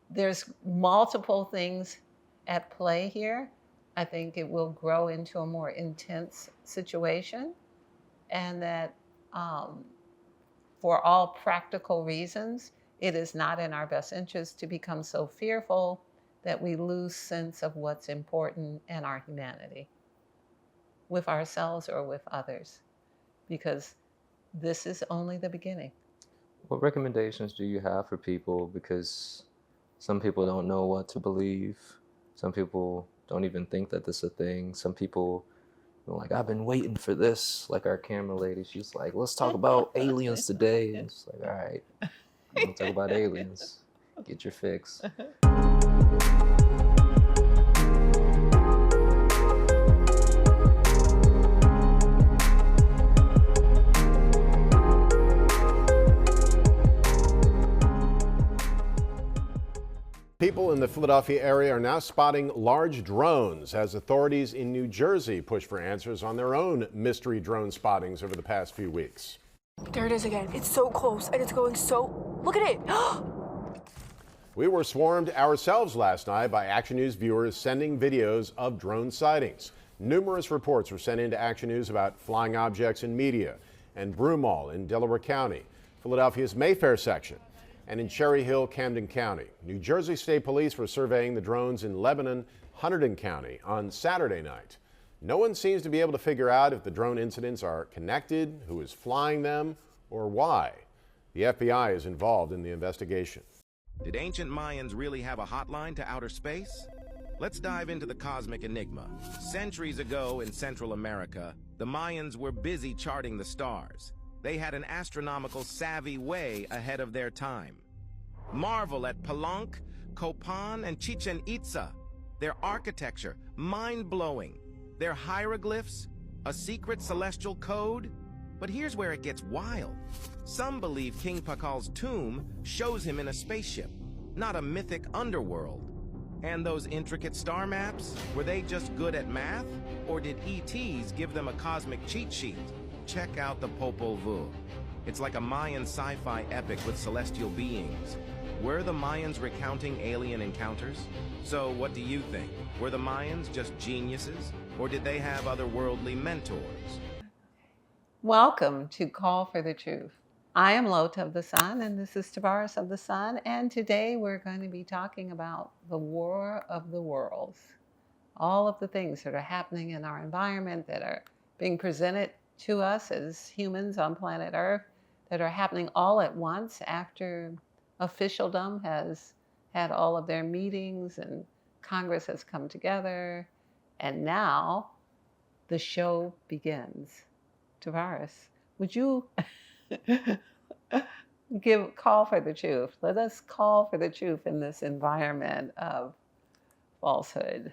there's multiple things at play here. I think it will grow into a more intense situation, and that for all practical reasons, it is not in our best interest to become so fearful that we lose sense of what's important in our humanity with ourselves or with others, because this is only the beginning. What recommendations do you have for people? Because some people don't know what to believe. Some people don't even think that this is a thing. Some people are like, I've been waiting for this. Like our camera lady, she's like, let's talk about aliens today. And it's like, all right, you want to talk about aliens? Get your fix. People in the Philadelphia area are now spotting large drones as authorities in New Jersey push for answers on their own mystery drone spottings over the past few weeks. There it is again. It's so close and it's going so... Look at it! We were swarmed ourselves last night by Action News viewers sending videos of drone sightings. Numerous reports were sent into Action News about flying objects in Media and Broomall in Delaware County, Philadelphia's Mayfair section, and in Cherry Hill, Camden County. New Jersey State Police were surveying the drones in Lebanon, Hunterdon County on Saturday night. No one seems to be able to figure out if the drone incidents are connected, who is flying them, or why. The FBI is involved in the investigation. Did ancient Mayans really have a hotline to outer space? Let's dive into the cosmic enigma. Centuries ago in Central America, the Mayans were busy charting the stars. They had an astronomical savvy way ahead of their time. Marvel at Palenque, Copan, and Chichen Itza. Their architecture, mind-blowing. Their hieroglyphs, a secret celestial code. But here's where it gets wild. Some believe King Pakal's tomb shows him in a spaceship, not a mythic underworld. And those intricate star maps, were they just good at math? Or did ETs give them a cosmic cheat sheet? Check out the Popol Vuh. It's like a Mayan sci-fi epic with celestial beings. Were the Mayans recounting alien encounters? So what do you think? Were the Mayans just geniuses? Or did they have otherworldly mentors? Welcome to Call for the Truth. I am LaOta of the Sun, and this is Tarvars of the Sun, and today we're going to be talking about the War of the Worlds. All of the things that are happening in our environment that are being presented to us as humans on planet Earth, that are happening all at once after officialdom has had all of their meetings and Congress has come together, and now the show begins. Tarvars, would you call for the truth? Let us call for the truth in this environment of falsehood.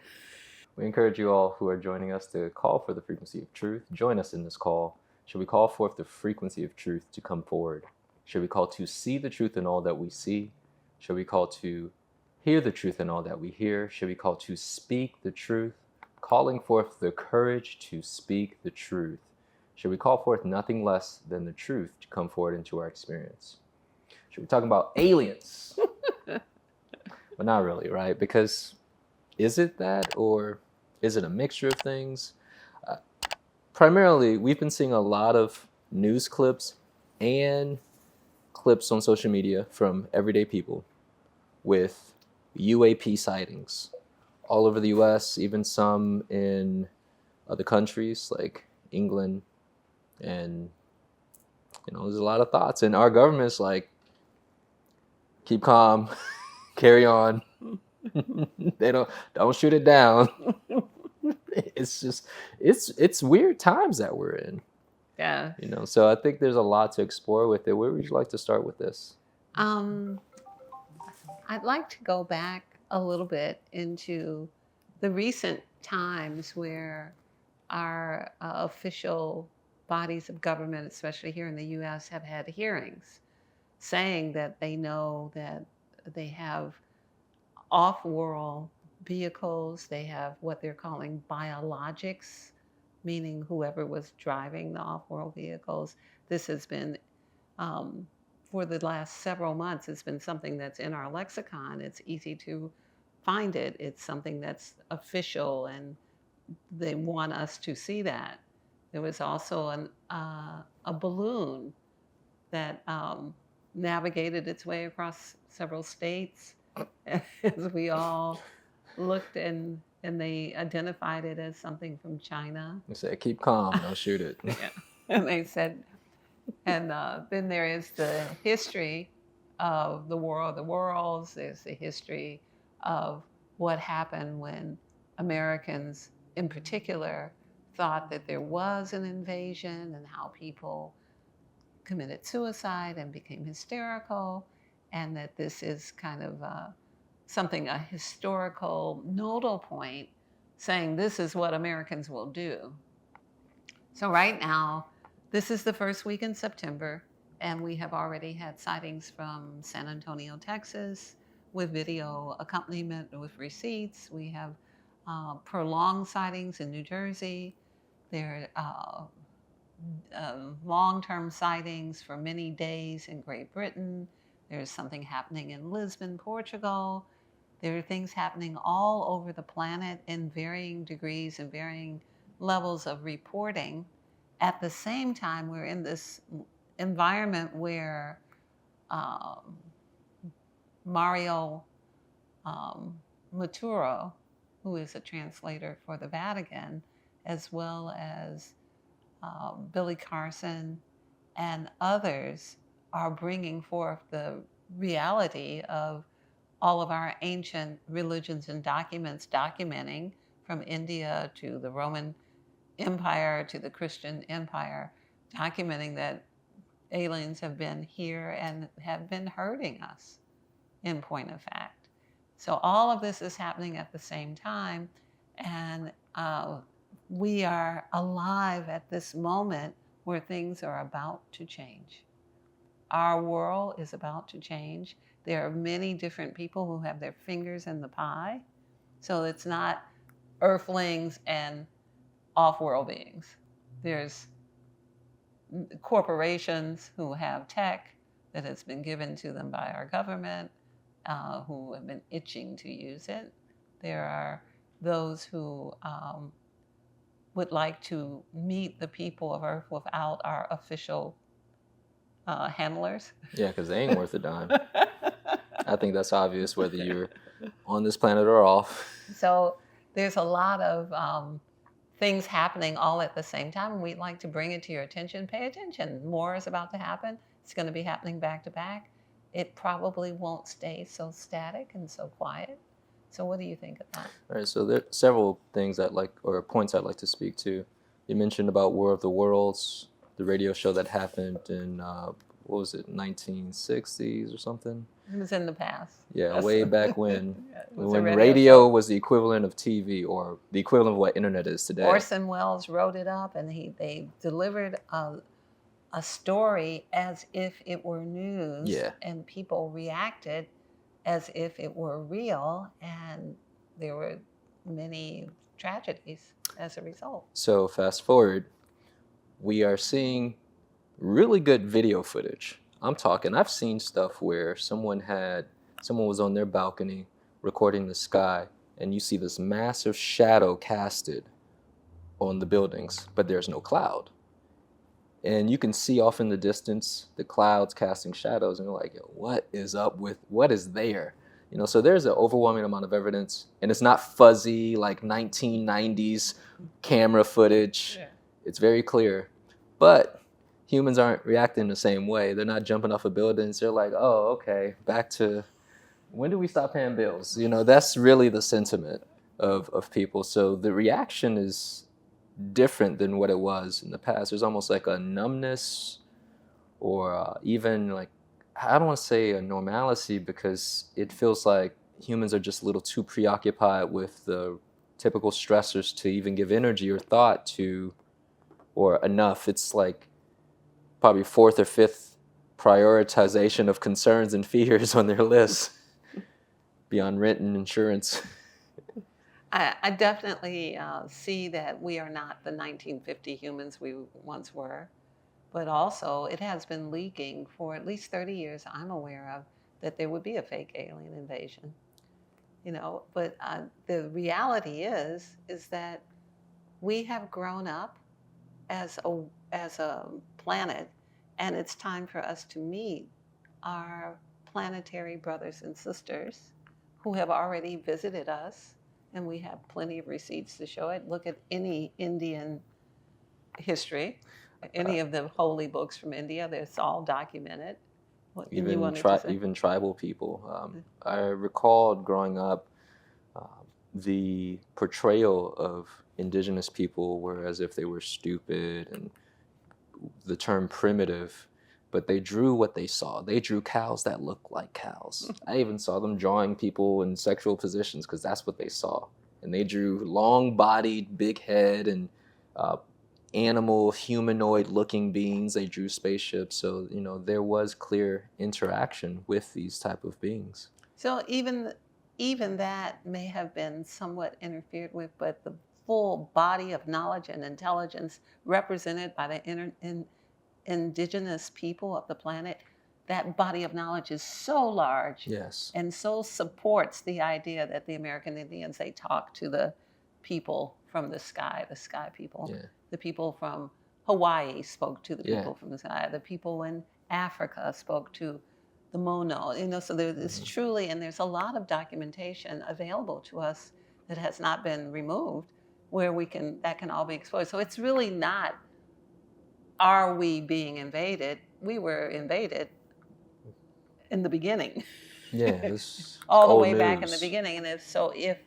We encourage you all who are joining us to call for the frequency of truth. Join us in this call. Should we call forth the frequency of truth to come forward? Should we call to see the truth in all that we see? Should we call to hear the truth in all that we hear? Should we call to speak the truth? Calling forth the courage to speak the truth. Should we call forth nothing less than the truth to come forward into our experience? Should we talk about aliens? But not really, right? Because is it that, or is it a mixture of things? Primarily, we've been seeing a lot of news clips and clips on social media from everyday people with U.A.P. sightings all over the U.S., even some in other countries like England. And, there's a lot of thoughts. And our government's like, keep calm, carry on. They don't shoot it down. It's just, it's weird times that we're in. Yeah. So I think there's a lot to explore with it. Where would you like to start with this? I'd like to go back a little bit into the recent times where our official bodies of government, especially here in the U.S., have had hearings saying that they know that they have off-world vehicles. They have what they're calling biologics, meaning whoever was driving the off-world vehicles. This has been for the last several months, it's been something that's in our lexicon. It's easy to find it. It's something that's official, and they want us to see that. There was also a balloon that navigated its way across several states as we all looked, and they identified it as something from China. They said, keep calm, don't shoot it. Yeah. And they said, and then there is the history of the War of the Worlds. There's the history of what happened when Americans, in particular, thought that there was an invasion, and how people committed suicide and became hysterical, and that this is kind of something, a historical nodal point, saying this is what Americans will do. So right now, this is the first week in September, and we have already had sightings from San Antonio, Texas, with video accompaniment with receipts. We have prolonged sightings in New Jersey. There are long-term sightings for many days in Great Britain. There's something happening in Lisbon, Portugal. There are things happening all over the planet in varying degrees and varying levels of reporting. At the same time, we're in this environment where Mario Maturo, who is a translator for the Vatican, as well as Billy Carson and others, are bringing forth the reality of all of our ancient religions and documents, documenting from India to the Roman Empire to the Christian Empire, documenting that aliens have been here and have been hurting us, in point of fact. So all of this is happening at the same time, and we are alive at this moment where things are about to change. Our world is about to change. There are many different people who have their fingers in the pie. So it's not earthlings and off-world beings. There's corporations who have tech that has been given to them by our government, who have been itching to use it. There are those who would like to meet the people of Earth without our official handlers. Yeah, because they ain't worth a dime. I think that's obvious whether you're on this planet or off. So there's a lot of things happening all at the same time, and we'd like to bring it to your attention. Pay attention. More is about to happen. It's going to be happening back to back. It probably won't stay so static and so quiet. So what do you think of that? All right, so there are several things or points I'd like to speak to. You mentioned about War of the Worlds, the radio show that happened in, 1960s or something? It was in the past. Yeah, way back when, when radio radio was the equivalent of TV, or the equivalent of what internet is today. Orson Welles wrote it up, and they delivered a story as if it were news, Yeah. and people reacted as if it were real, and there were many tragedies as a result. So fast forward, we are seeing really good video footage. I've seen stuff where someone was on their balcony recording the sky, and you see this massive shadow casted on the buildings, but there's no cloud. And you can see off in the distance the clouds casting shadows, and you're like, what is there? So there's an overwhelming amount of evidence, and it's not fuzzy like 1990s camera footage. Yeah. It's very clear, but humans aren't reacting the same way. They're not jumping off of buildings. They're like, oh, okay, back to when do we stop paying bills? That's really the sentiment of people. So the reaction is different than what it was in the past. There's almost like a numbness, or even like, I don't want to say a normalcy, because it feels like humans are just a little too preoccupied with the typical stressors to even give energy or thought to, or enough. It's like probably fourth or fifth prioritization of concerns and fears on their list beyond rent and insurance. I definitely see that we are not the 1950 humans we once were. but also it has been leaking for at least 30 years, I'm aware of, that there would be a fake alien invasion. But the reality is that we have grown up as a planet, and it's time for us to meet our planetary brothers and sisters who have already visited us, and we have plenty of receipts to show it. Look at any Indian history, any of the holy books from India, it's all documented. What you Even wanted to say? even tribal people. I recalled growing up, the portrayal of indigenous people were as if they were stupid, and the term primitive, but they drew what they saw. They drew cows that looked like cows. I even saw them drawing people in sexual positions because that's what they saw. And they drew long-bodied, big head, and animal, humanoid-looking beings. They drew spaceships. So, there was clear interaction with these type of beings. So even that may have been somewhat interfered with, but the full body of knowledge and intelligence represented by the indigenous people of the planet, that body of knowledge is so large, yes, and so supports the idea that the American Indians, they talk to the people from the sky people. Yeah. The people from Hawaii spoke to the Yeah. people from the sky. The people in Africa spoke to the Mono. So there's truly, and there's a lot of documentation available to us that has not been removed, where that can all be exposed. So it's really not, are we being invaded? We were invaded in the beginning. Yeah, this all the old way back in the news. beginning. And if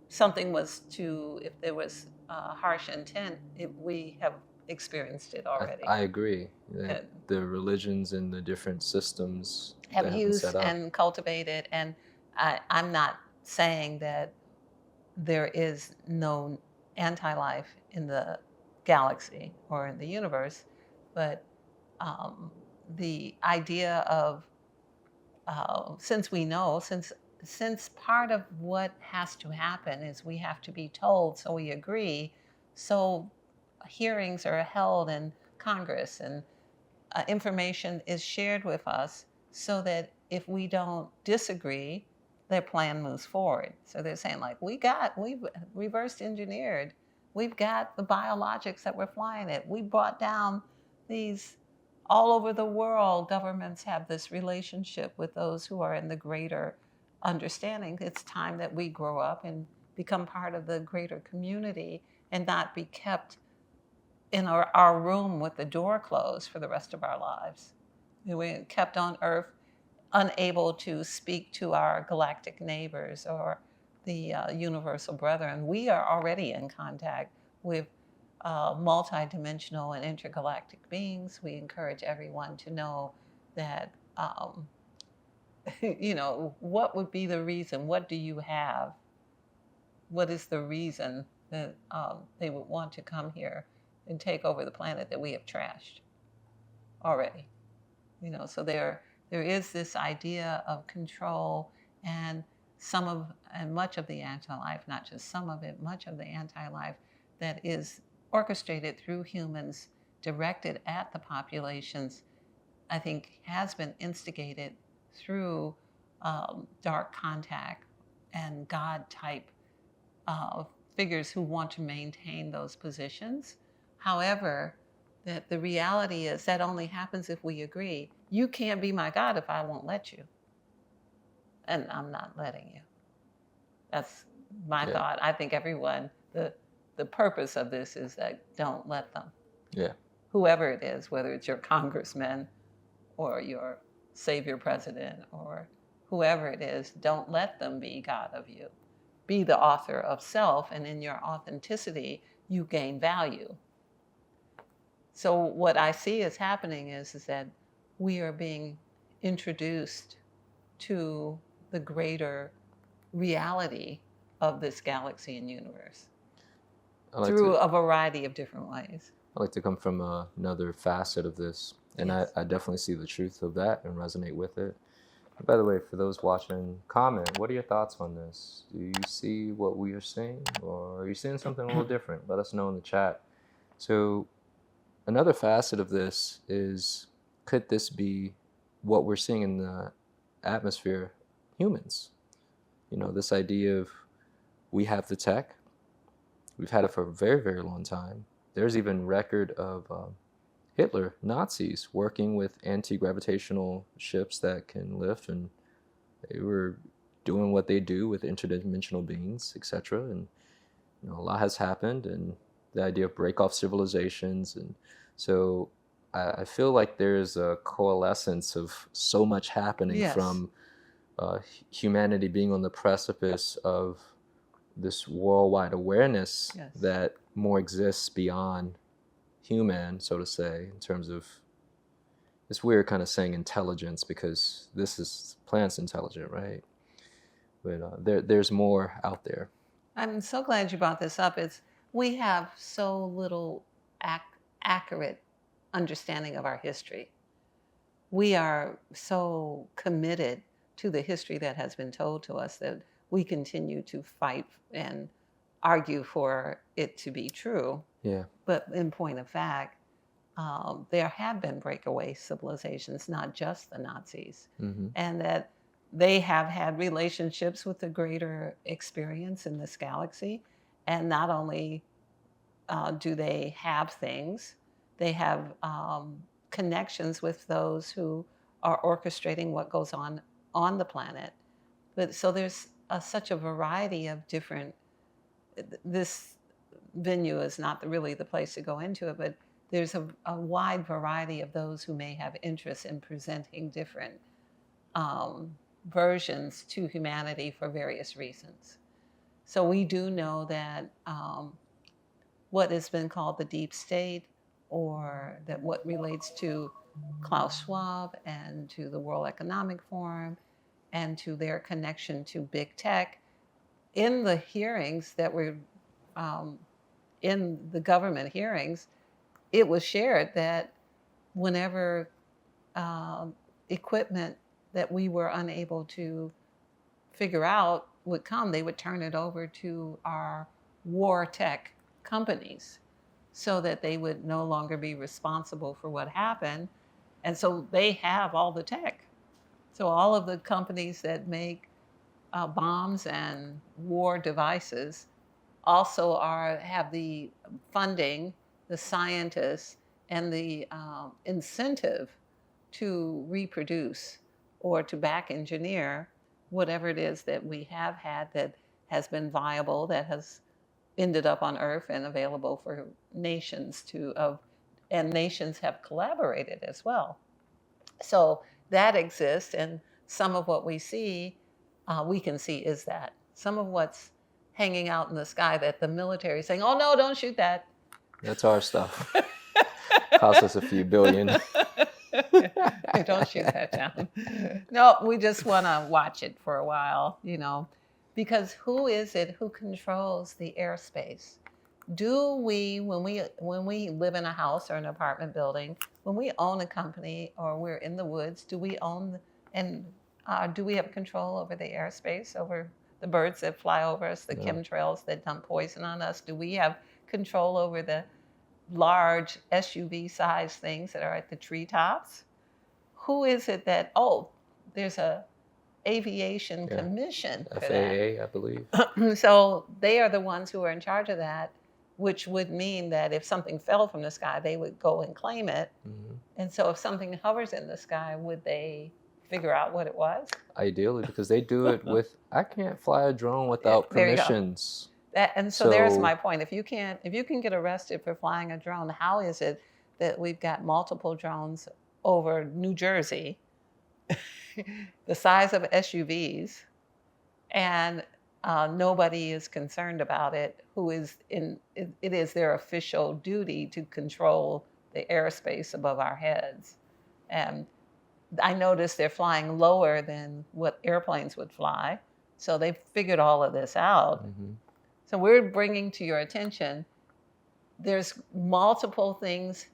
something was if there was harsh intent, we have experienced it already. I agree. The religions and the different systems have that been used set up. and cultivated. And I'm not saying that there is no anti-life in the galaxy or in the universe, but the idea of since part of what has to happen is we have to be told, so we agree. So hearings are held in Congress, and information is shared with us so that if we don't disagree, their plan moves forward. So they're saying, like, we've reverse engineered. We've got the biologics that we're flying at. We brought down these all over the world. Governments have this relationship with those who are in the greater understanding. It's time that we grow up and become part of the greater community and not be kept in our room with the door closed for the rest of our lives. We're kept on Earth unable to speak to our galactic neighbors or the universal brethren. We are already in contact with multidimensional and intergalactic beings. We encourage everyone to know that, what would be the reason? What do you have? What is the reason that they would want to come here and take over the planet that we have trashed already? So there is this idea of control, and much of the anti-life, not just some of it, much of the anti-life that is orchestrated through humans, directed at the populations, I think has been instigated through dark contact and God-type figures who want to maintain those positions. However, that the reality is that only happens if we agree. You can't be my God if I won't let you. And I'm not letting you. That's my thought. I think everyone, the purpose of this is that don't let them. Yeah. Whoever it is, whether it's your congressman or your savior president or whoever it is, don't let them be God of you. Be the author of self, and in your authenticity, you gain value. So what I see is happening is that we are being introduced to the greater reality of this galaxy and universe through a variety of different ways. I like to come from another facet of this, and yes. I definitely see the truth of that and resonate with it. By the way, for those watching, comment, what are your thoughts on this? Do you see what we are seeing, or are you seeing something a little different? Let us know in the chat. So another facet of this is, could this be what we're seeing in the atmosphere? Humans, this idea of, we have the tech, we've had it for a very, very long time. There's even record of Hitler, Nazis working with anti-gravitational ships that can lift, and they were doing what they do with interdimensional beings, etc. And a lot has happened, and the idea of break off civilizations. And so I feel like there's a coalescence of so much happening. Yes. From humanity being on the precipice of this worldwide awareness. Yes. That more exists beyond human, so to say, in terms of, it's weird kind of saying intelligence, because plant's intelligent, right? But there's more out there. I'm so glad you brought this up. We have so little accurate understanding of our history. We are so committed to the history that has been told to us that we continue to fight and argue for it to be true. Yeah. But in point of fact, there have been breakaway civilizations, not just the Nazis, Mm-hmm. and that they have had relationships with the greater experience in this galaxy. And not only do they have things, they have connections with those who are orchestrating what goes on the planet. But so there's such a variety of different, this venue is not really the place to go into it, but there's a wide variety of those who may have interest in presenting different versions to humanity for various reasons. So we do know that what has been called the deep state, or that what relates to Klaus Schwab and to the World Economic Forum and to their connection to big tech, in the hearings that were in the government hearings, it was shared that whenever equipment that we were unable to figure out would come, they would turn it over to our war tech companies so that they would no longer be responsible for what happened. And so they have all the tech. So all of the companies that make bombs and war devices also have the funding, the scientists, and the incentive to reproduce or to back engineer whatever it is that we have had that has been viable, that has ended up on Earth and available for nations and nations have collaborated as well. So that exists, and some of what we see, we can see is that. Some of what's hanging out in the sky that the military is saying, oh no, don't shoot that. That's our stuff. Cost us a few billion. Don't shoot that down. No, we just want to watch it for a while, because who is it who controls the airspace? Do we, when we live in a house or an apartment building, when we own a company or we're in the woods, do we own and do we have control over the airspace, over the birds that fly over us, the chemtrails that dump poison on us? Do we have control over the large SUV-sized things that are at the treetops? Who is it that, there's a aviation commission for FAA, I believe. So they are the ones who are in charge of that, which would mean that if something fell from the sky, they would go and claim it. Mm-hmm. And so if something hovers in the sky, would they figure out what it was? Ideally, because they do it with, I can't fly a drone without permissions. So there's my point. If you can get arrested for flying a drone, how is it that we've got multiple drones over New Jersey, the size of SUVs, and nobody is concerned about it? It is their official duty to control the airspace above our heads. And I noticed they're flying lower than what airplanes would fly. So they've figured all of this out. Mm-hmm. So we're bringing to your attention, there's multiple things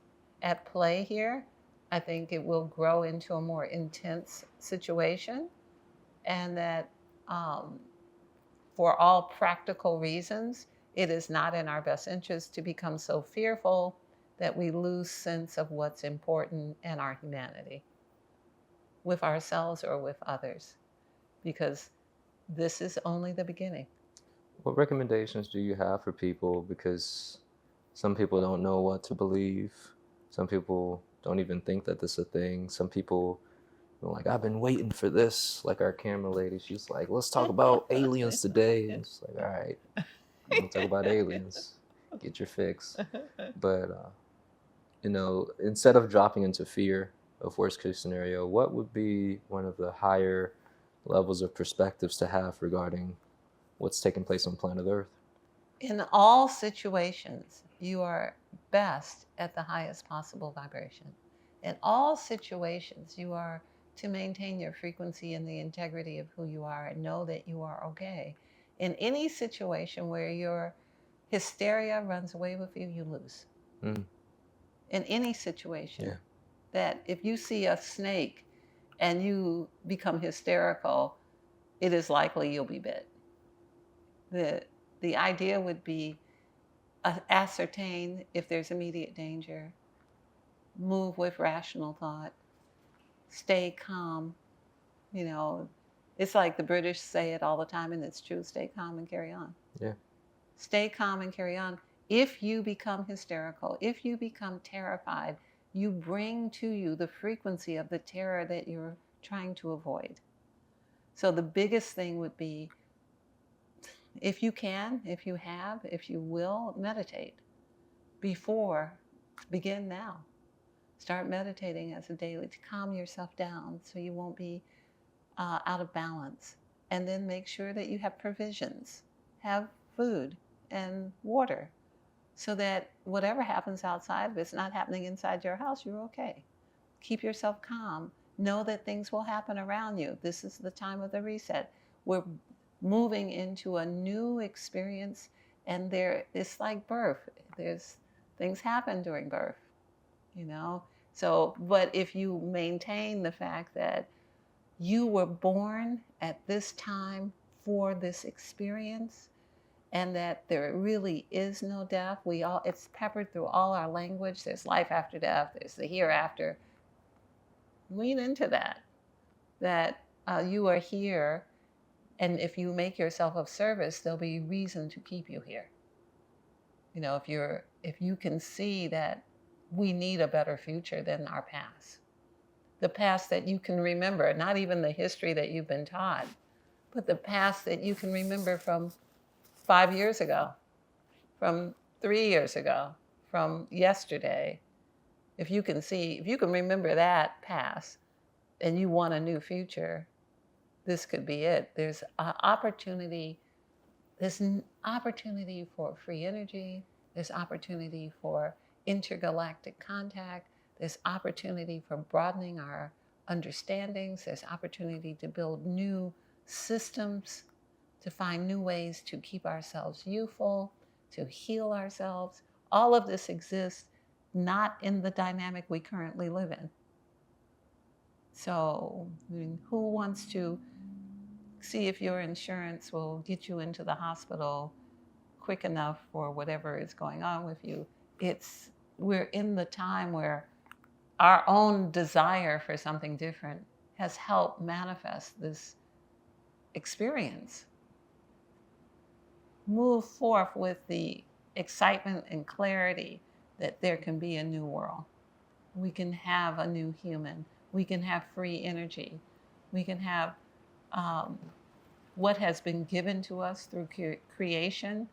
at play here. I think it will grow into a more intense situation, and that for all practical reasons, it is not in our best interest to become so fearful that we lose sense of what's important and our humanity with ourselves or with others, because this is only the beginning. What recommendations do you have for people? Because some people don't know what to believe. Some people don't even think that this is a thing. Some people are like, I've been waiting for this. Like our camera lady, she's like, let's talk about aliens today. And it's like, all right, we'll talk about aliens. Get your fix. But, instead of dropping into fear of worst case scenario, what would be one of the higher levels of perspectives to have regarding what's taking place on planet Earth? In all situations, you are best at the highest possible vibration. In all situations, you are to maintain your frequency and the integrity of who you are and know that you are okay. In any situation where your hysteria runs away with you, you lose. Mm. In any situation. Yeah. That if you see a snake and you become hysterical, it is likely you'll be bit. The idea would be ascertain if there's immediate danger, move with rational thought, stay calm. It's like the British say it all the time, and it's true: stay calm and carry on. Yeah. Stay calm and carry on. If you become hysterical, if you become terrified, you bring to you the frequency of the terror that you're trying to avoid. So the biggest thing would be, if you can, if you will, meditate. Begin now. Start meditating as a daily to calm yourself down so you won't be out of balance. And then make sure that you have provisions, have food and water, so that whatever happens outside, if it's not happening inside your house, you're okay. Keep yourself calm. Know that things will happen around you. This is the time of the reset. We're moving into a new experience, and it's like birth. Things happen during birth, So, but if you maintain the fact that you were born at this time for this experience, and that there really is no death. It's peppered through all our language. There's life after death. There's the hereafter. Lean into that you are here, and if you make yourself of service, there'll be reason to keep you here. If you can see that we need a better future than our past. The past that you can remember, not even the history that you've been taught, but the past that you can remember from 5 years ago, from 3 years ago, from yesterday. If you can remember that past and you want a new future, this could be it. There's an opportunity. There's an opportunity for free energy. There's opportunity for intergalactic contact. There's opportunity for broadening our understandings. There's opportunity to build new systems, to find new ways to keep ourselves youthful, to heal ourselves. All of this exists not in the dynamic we currently live in. So, who wants to see if your insurance will get you into the hospital quick enough for whatever is going on with you? We're in the time where our own desire for something different has helped manifest this experience. Move forth with the excitement and clarity that there can be a new world. We can have a new human. We can have free energy. We can have what has been given to us through creation,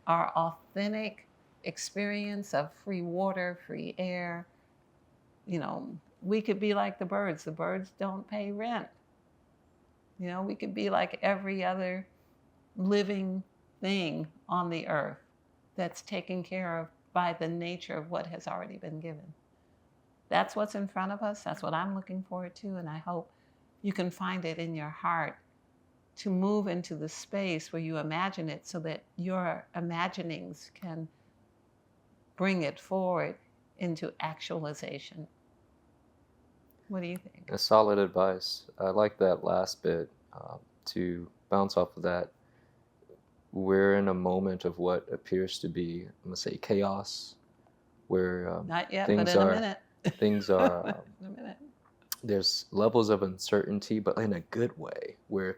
our authentic experience of free water, free air. We could be like the birds. The birds don't pay rent. We could be like every other living thing on the earth that's taken care of by the nature of what has already been given. That's what's in front of us. That's what I'm looking forward to, and I hope you can find it in your heart to move into the space where you imagine it, so that your imaginings can bring it forward into actualization. What do you think? A solid advice. I like that last bit. To bounce off of that, we're in a moment of what appears to be, I'm going to say, chaos, where Not yet, things but in are a minute. things are In a minute. there's levels of uncertainty, but in a good way, where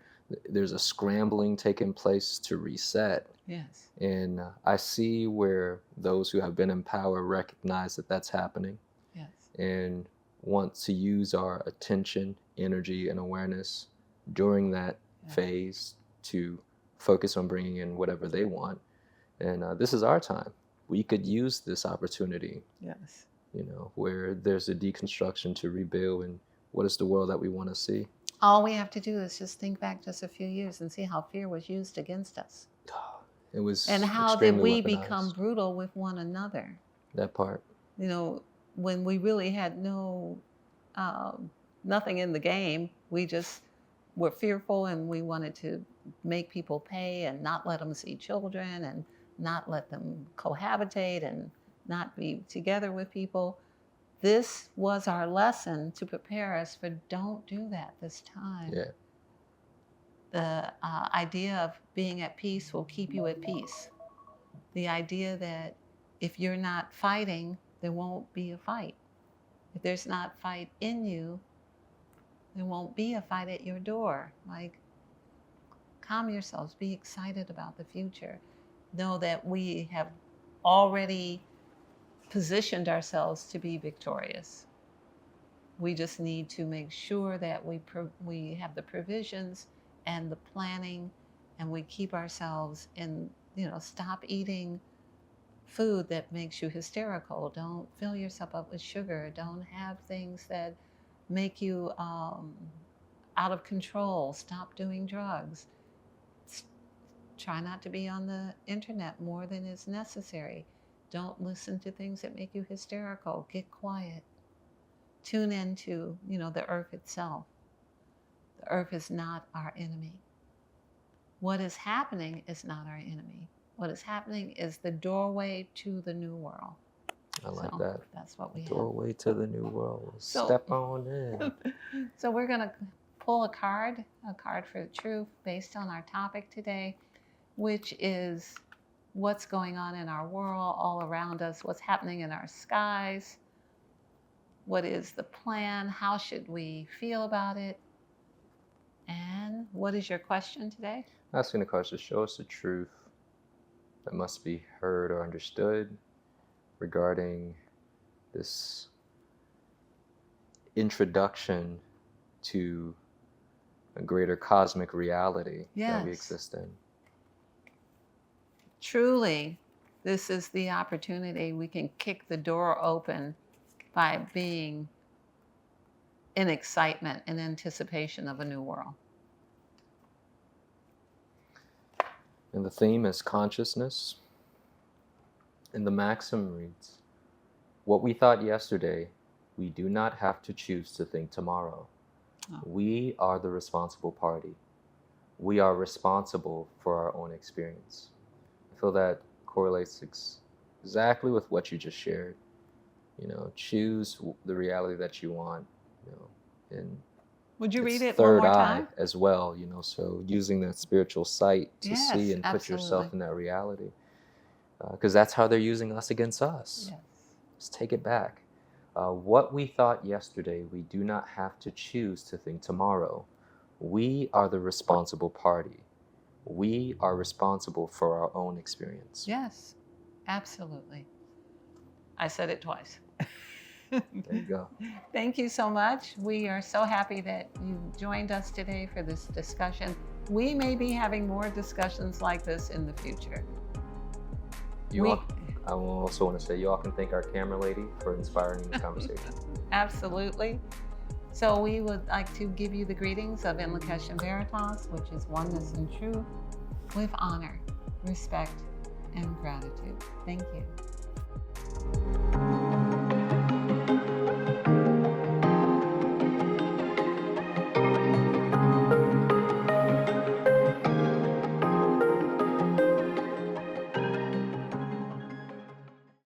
there's a scrambling taking place to reset. Yes. And I see where those who have been in power recognize that that's happening Yes. and want to use our attention, energy, and awareness during that phase to focus on bringing in whatever they want. And this is our time. We could use this opportunity, Yes. where there's a deconstruction to rebuild and what is the world that we want to see. All we have to do is just think back just a few years and see how fear was used against us. It was And how did we extremely weaponized. become brutal with one another? That part. When we really had nothing in the game, we just were fearful and we wanted to make people pay and not let them see children and not let them cohabitate and not be together with people. This was our lesson to prepare us for don't do that this time. Yeah. The idea of being at peace will keep you at peace. The idea that if you're not fighting, there won't be a fight. If there's not fight in you, there won't be a fight at your door. Like, calm yourselves, be excited about the future. Know that we have already positioned ourselves to be victorious. We just need to make sure that we have the provisions and the planning, and we keep ourselves in, stop eating food that makes you hysterical. Don't fill yourself up with sugar. Don't have things that make you out of control. Stop doing drugs. Try not to be on the internet more than is necessary. Don't listen to things that make you hysterical. Get quiet. Tune into, the earth itself. The earth is not our enemy. What is happening is not our enemy. What is happening is the doorway to the new world. I like that. That's what we have. Doorway to the new world. Step on in. So we're going to pull a card for the truth based on our topic today, which is what's going on in our world all around us, what's happening in our skies, what is the plan, how should we feel about it, and what is your question today? Asking the question, show us the truth that must be heard or understood regarding this introduction to a greater cosmic reality that we exist in. Truly, this is the opportunity. We can kick the door open by being in excitement and anticipation of a new world. And the theme is consciousness. And the maxim reads, what we thought yesterday, we do not have to choose to think tomorrow. Oh. We are the responsible party. We are responsible for our own experience. I feel that correlates exactly with what you just shared. Choose the reality that you want, and would you read it one more time? Third eye as well, so using that spiritual sight to see and put yourself in that reality. Because that's how they're using us against us. Yes. Let's take it back. What we thought yesterday, we do not have to choose to think tomorrow. We are the responsible party. We are responsible for our own experience. Yes, absolutely. I said it twice. There you go. Thank you so much. We are so happy that you joined us today for this discussion. We may be having more discussions like this in the future. I also want to say you all can thank our camera lady for inspiring the conversation. Absolutely. So we would like to give you the greetings of Invocation Veritas, which is oneness and truth, with honor, respect, and gratitude. Thank you.